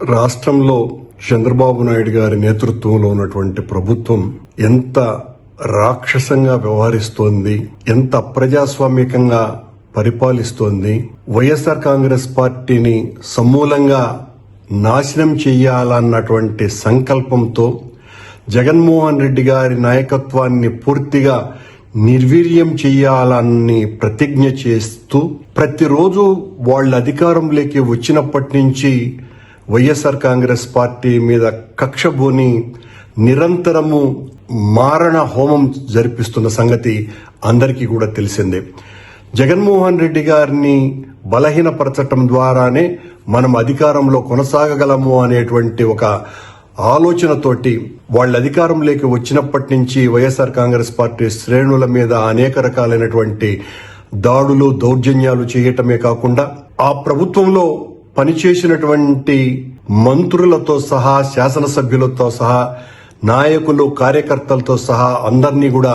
రాష్ట్రంలో చంద్రబాబు నాయుడు గారి నేతృత్వంలో ఉన్నటువంటి ప్రభుత్వం ఎంత రాక్షసంగా వ్యవహరిస్తోంది, ఎంత అప్రజాస్వామికంగా పరిపాలిస్తోంది, వైఎస్ఆర్ కాంగ్రెస్ పార్టీని సమూలంగా నాశనం చేయాలన్నటువంటి సంకల్పంతో జగన్మోహన్ రెడ్డి గారి నాయకత్వాన్ని పూర్తిగా నిర్వీర్యం చేయాలని ప్రతిజ్ఞ చేస్తూ ప్రతిరోజు వాళ్ళ అధికారంలోకి వచ్చినప్పటి నుంచి వైఎస్ఆర్ కాంగ్రెస్ పార్టీ మీద కక్షబూని నిరంతరము మారణ హోమం జరిపిస్తున్న సంగతి అందరికీ కూడా తెలిసిందే. జగన్మోహన్ రెడ్డి గారిని బలహీనపరచటం ద్వారానే మనం అధికారంలో కొనసాగగలము అనేటువంటి ఒక ఆలోచనతోటి వాళ్ళ అధికారంలోకి వచ్చినప్పటి నుంచి వైఎస్ఆర్ కాంగ్రెస్ పార్టీ శ్రేణుల మీద అనేక రకాలైనటువంటి దాడులు దౌర్జన్యాలు చేయటమే కాకుండా ఆ ప్రభుత్వంలో పనిచేసినటువంటి మంత్రులతో సహా శాసనసభ్యులతో సహా నాయకులు కార్యకర్తలతో సహా అందరినీ కూడా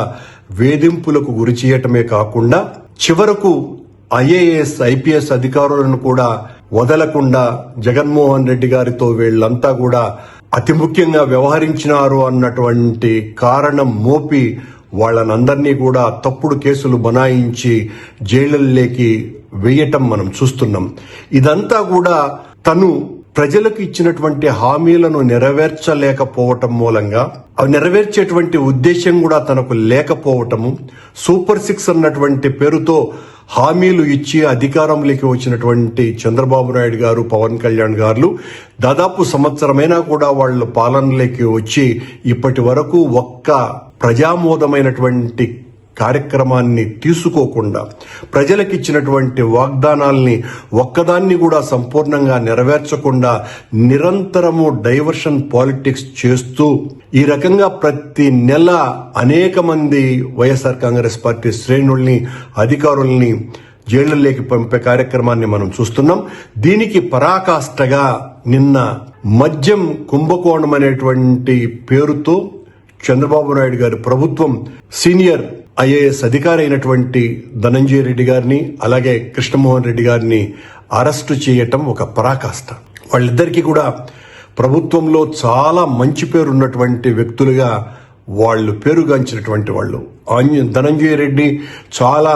వేధింపులకు గురి చేయటమే కాకుండా చివరకు ఐఏఎస్ ఐపీఎస్ అధికారులను కూడా వదలకుండా జగన్మోహన్ రెడ్డి గారితో వీళ్ళంతా కూడా అతి ముఖ్యంగా వ్యవహరించినారు అన్నటువంటి కారణం మోపి వాళ్ళనందరినీ కూడా తప్పుడు కేసులు బనాయించి జైళ్లలోకి వేయటం మనం చూస్తున్నాం. ఇదంతా కూడా తను ప్రజలకు ఇచ్చినటువంటి హామీలను నెరవేర్చలేకపోవటం మూలంగా అవి నెరవేర్చేటువంటి ఉద్దేశం కూడా తనకు లేకపోవటము, సూపర్ 6 అన్నటువంటి పేరుతో హామీలు ఇచ్చి అధికారంలోకి వచ్చినటువంటి చంద్రబాబు నాయుడు గారు, పవన్ కళ్యాణ్ గారు దాదాపు సంవత్సరమైనా కూడా వాళ్ళ పాలనలోకి వచ్చి ఇప్పటి వరకు ఒక్క ప్రజామోదమైనటువంటి కార్యక్రమాన్ని తీసుకోకుండా ప్రజలకు ఇచ్చినటువంటి వాగ్దానాల్ని ఒక్కదాన్ని కూడా సంపూర్ణంగా నెరవేర్చకుండా నిరంతరము డైవర్షన్ పాలిటిక్స్ చేస్తూ ఈ రకంగా ప్రతి నెల అనేక మంది వైఎస్ఆర్ కాంగ్రెస్ పార్టీ శ్రేణుల్ని అధికారుల్ని జైళ్లలోకి పంపే కార్యక్రమాన్ని మనం చూస్తున్నాం. దీనికి పరాకాష్ఠగా నిన్న మద్యం కుంభకోణం అనేటువంటి పేరుతో చంద్రబాబు నాయుడు గారి ప్రభుత్వం సీనియర్ ఐఏఎస్ అధికారి అయినటువంటి ధనంజయ రెడ్డి గారిని అలాగే కృష్ణమోహన్ రెడ్డి గారిని అరెస్టు చేయటం ఒక పరాకాష్ఠ. వాళ్ళిద్దరికీ కూడా ప్రభుత్వంలో చాలా మంచి పేరు ఉన్నటువంటి వ్యక్తులుగా వాళ్ళు పేరుగాంచినటువంటి వాళ్ళు. ధనంజయ రెడ్డి చాలా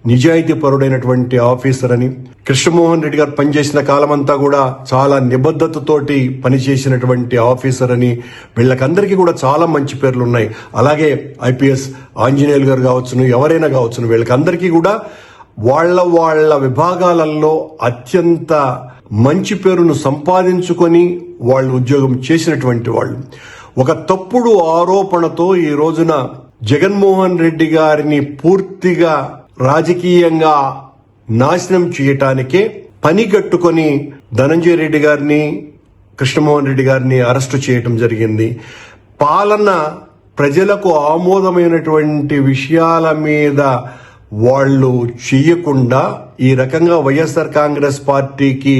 నిజాయితీ పరుడైనటువంటి ఆఫీసర్ అని, కృష్ణమోహన్ రెడ్డి గారు పనిచేసిన కాలమంతా కూడా చాలా నిబద్ధతతోటి పనిచేసినటువంటి ఆఫీసర్ అని వీళ్ళకందరికీ కూడా చాలా మంచి పేర్లు ఉన్నాయి. అలాగే ఐపీఎస్ ఆంజనేయులు గారు కావచ్చును, ఎవరైనా కావచ్చును, వీళ్ళకందరికీ కూడా వాళ్ళ విభాగాలలో అత్యంత మంచి పేరును సంపాదించుకొని వాళ్ళు ఉద్యోగం చేసినటువంటి వాళ్ళు. ఒక తప్పుడు ఆరోపణతో ఈ రోజున జగన్మోహన్ రెడ్డి గారిని పూర్తిగా రాజకీయంగా నాశనం చేయటానికే పనిగట్టుకొని ధనంజయ రెడ్డి గారిని, కృష్ణమోహన్ రెడ్డి గారిని అరెస్టు చేయటం జరిగింది. పాలన ప్రజలకు ఆమోదమైనటువంటి విషయాల మీద వాళ్ళు చెయ్యకుండా ఈ రకంగా వైఎస్ఆర్ కాంగ్రెస్ పార్టీకి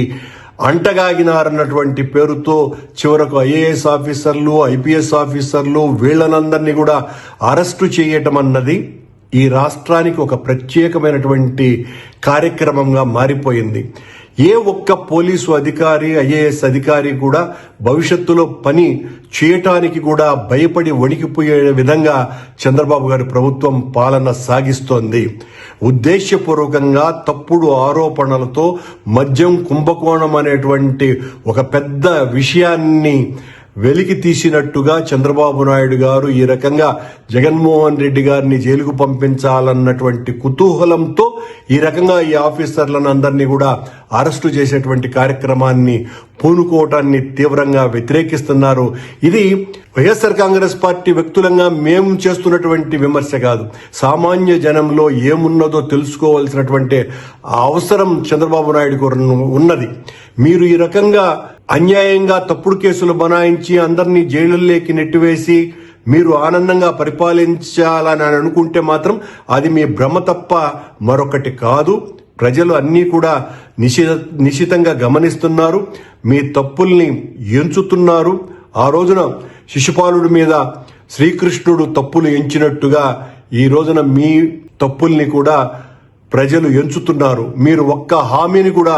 అంటగాగినారన్నటువంటి పేరుతో చివరకు ఐఏఎస్ ఆఫీసర్లు, ఐపీఎస్ ఆఫీసర్లు వీళ్ళనందరినీ కూడా అరెస్టు చేయటం అన్నది ఈ రాష్ట్రానికి ఒక ప్రత్యేకమైనటువంటి కార్యక్రమంగా మారిపోయింది. ఏ ఒక్క పోలీసు అధికారి, ఐఏఎస్ అధికారి కూడా భవిష్యత్తులో పని చేయటానికి కూడా భయపడి వణికిపోయే విధంగా చంద్రబాబు గారి ప్రభుత్వం పాలన సాగిస్తోంది. ఉద్దేశపూర్వకంగా తప్పుడు ఆరోపణలతో మద్యం కుంభకోణం అనేటువంటి ఒక పెద్ద విషయాన్ని వెలికి తీసినట్టుగా చంద్రబాబు నాయుడు గారు ఈ రకంగా జగన్మోహన్ రెడ్డి గారిని జైలుకు పంపించాలన్నటువంటి కుతూహలంతో ఈ రకంగా ఈ ఆఫీసర్లను అందరినీ కూడా అరెస్టు చేసేటువంటి కార్యక్రమాన్ని పూనుకోవటాన్ని తీవ్రంగా వ్యతిరేకిస్తున్నారు. ఇది వైఎస్ఆర్ కాంగ్రెస్ పార్టీ వ్యక్తులంగా మేము చేస్తున్నటువంటి విమర్శ కాదు. సామాన్య జనంలో ఏమున్నదో తెలుసుకోవాల్సినటువంటి అవసరం చంద్రబాబు నాయుడు ఉన్నది. మీరు ఈ రకంగా అన్యాయంగా తప్పుడు కేసులు బనాయించి అందరినీ జైలుల్లోకి నెట్టివేసి మీరు ఆనందంగా పరిపాలించాలని అనుకుంటే మాత్రం అది మీ భ్రమ తప్ప మరొకటి కాదు. ప్రజలు అన్నీ కూడా నిశితంగా గమనిస్తున్నారు, మీ తప్పుల్ని ఎంచుతున్నారు. ఆ రోజున శిశుపాలుడి మీద శ్రీకృష్ణుడు తప్పులు ఎంచినట్టుగా ఈ రోజున మీ తప్పుల్ని కూడా ప్రజలు ఎంచుతున్నారు. మీరు ఒక్క హామీని కూడా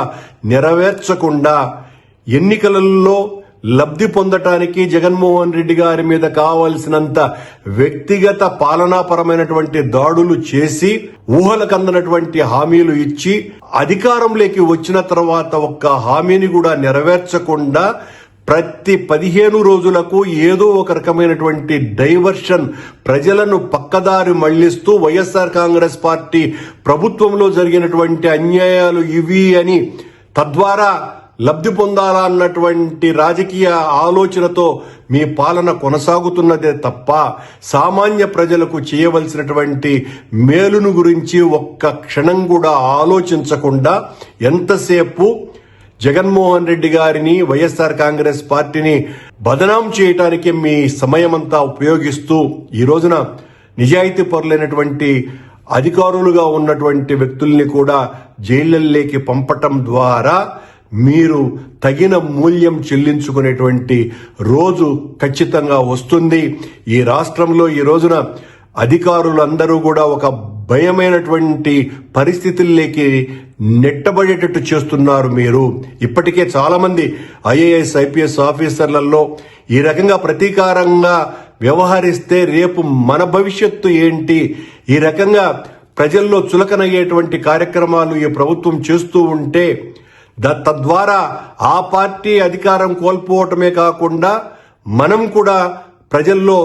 నెరవేర్చకుండా ఎన్నికలలో లబ్ధి పొందటానికి జగన్మోహన్ రెడ్డి గారి మీద కావలసినంత వ్యక్తిగత పాలనాపరమైనటువంటి దాడులు చేసి ఊహలకు అందనటువంటి హామీలు ఇచ్చి అధికారంలోకి వచ్చిన తర్వాత ఒక్క హామీని కూడా నెరవేర్చకుండా ప్రతి 15 రోజులకు ఏదో ఒక రకమైనటువంటి డైవర్షన్ ప్రజలను పక్కదారి మళ్లిస్తూ వైఎస్ఆర్ కాంగ్రెస్ పార్టీ ప్రభుత్వంలో జరిగినటువంటి అన్యాయాలు ఇవి అని తద్వారా లబ్ధి పొందాలా అన్నటువంటి రాజకీయ ఆలోచనతో మీ పాలన కొనసాగుతున్నదే తప్ప సామాన్య ప్రజలకు చేయవలసినటువంటి మేలును గురించి ఒక్క క్షణం కూడా ఆలోచించకుండా ఎంతసేపు జగన్మోహన్ రెడ్డి గారిని వైఎస్ఆర్ కాంగ్రెస్ పార్టీని బదనాం చేయటానికి మీ సమయమంతా ఉపయోగిస్తూ ఈ రోజున నిజాయితీ పరులైనటువంటి అధికారులుగా ఉన్నటువంటి వ్యక్తుల్ని కూడా జైళ్లలోకి పంపటం ద్వారా మీరు తగిన మూల్యం చెల్లించుకునేటువంటి రోజు ఖచ్చితంగా వస్తుంది. ఈ రాష్ట్రంలో ఈ రోజున అధికారులందరూ కూడా ఒక భయమైనటువంటి పరిస్థితుల్లోకి నెట్టబడేటట్టు చేస్తున్నారు. మీరు ఇప్పటికే చాలా మంది ఐఏఎస్ ఐపీఎస్ ఆఫీసర్లలో ఈ రకంగా ప్రతీకారంగా వ్యవహరిస్తే రేపు మన భవిష్యత్తు ఏంటి, ఈ రకంగా ప్రజల్లో చులకనయ్యేటువంటి కార్యక్రమాలు ఈ ప్రభుత్వం చేస్తూ ఉంటే తద్వారా ఆ పార్టీ అధికారం కోల్పోవటమే కాకుండా మనం కూడా ప్రజల్లో